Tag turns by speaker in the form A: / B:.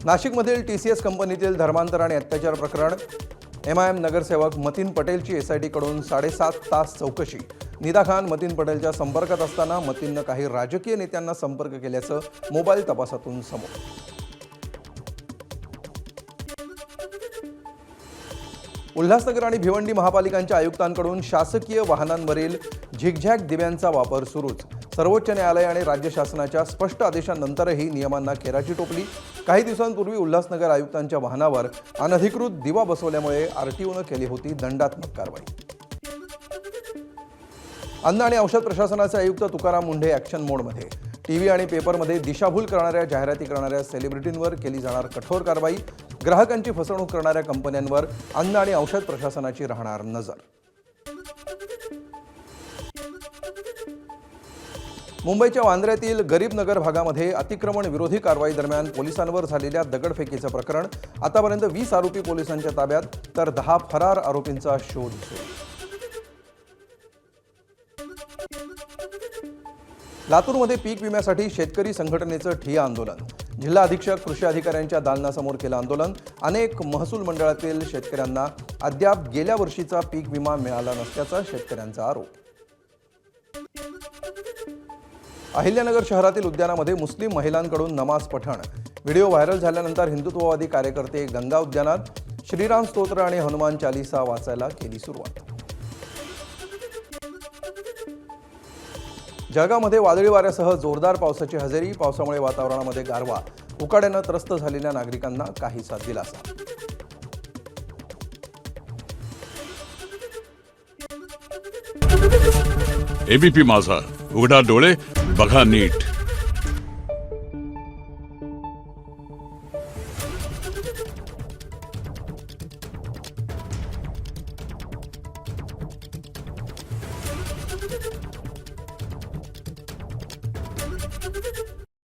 A: नाशिकमधील TCS कंपनीतील धर्मांतर आणि अत्याचार प्रकरण MIM नगरसेवक मतीन पटेलची SIT कडून 7.5 तास चौकशी। निदा खान मतीन पटेलच्या संपर्कात असताना मतीनने काही राजकीय नेत्यांना संपर्क केल्याचं मोबाईल तपासातून समोर। उल्हासनगर आणि भिवंडी महापालिकांच्या आयुक्तांकडून शासकीय वाहनांवरील झिगझॅग दिव्यांचा वापर सुरूच। सर्वोच्च न्यायालय आणि राज्य शासनाच्या स्पष्ट आदेशानंतरही नियमांना खेराची टोपली। काही दिवसांपूर्वी उल्हासनगर आयुक्तांच्या वाहनावर अनधिकृत दिवा बसवल्यामुळे RTOने केली होती दंडात्मक कारवाई। अन्न आणि औषध प्रशासनाचे आयुक्त तुकाराम मुंढे ॲक्शन मोडमध्ये। टीव्ही आणि पेपरमध्ये दिशाभूल करणाऱ्या जाहिराती करणाऱ्या सेलिब्रिटींवर केली जाणार कठोर कारवाई। ग्राहकांची फसवणूक करणाऱ्या कंपन्यांवर अन्न आणि औषध प्रशासनाची राहणार नजर। मुंबईच्या वांद्र्यातील गरीब नगर भागामध्ये अतिक्रमण विरोधी कारवाई दरम्यान पोलिसांवर झालेल्या दगडफेकीचं प्रकरण। आतापर्यंत 20 आरोपी पोलिसांच्या ताब्यात तर 10 फरार आरोपींचा शोध सुरू। लातूरमध्ये पीक विम्यासाठी शेतकरी संघटनेचं ठिय्या आंदोलन। जिल्हा अधीक्षक कृषी अधिकाऱ्यांच्या दालनासमोर केलं आंदोलन। अनेक महसूल मंडळातील शेतकऱ्यांना अद्याप गेल्या वर्षीचा पीक विमा मिळाला नसल्याचा शेतकऱ्यांचा आरोप। अहिल्यानगर शहरातील उद्यानामध्ये मुस्लिम महिलांकडून नमाज पठण। व्हिडिओ व्हायरल झाल्यानंतर हिंदुत्ववादी कार्यकर्ते गंगा उद्यानात श्रीराम स्तोत्र आणि हनुमान चालीसा वाचायला केली सुरुवात। जळगावमध्ये वादळी वाऱ्यासह जोरदार पावसाची हजेरी। पावसामुळे वातावरणामध्ये गारवा। उकाड्यानं त्रस्त झालेल्या नागरिकांना काहीसा दिलासा।
B: ABP माझा, उघडा डोळे बघा नीट।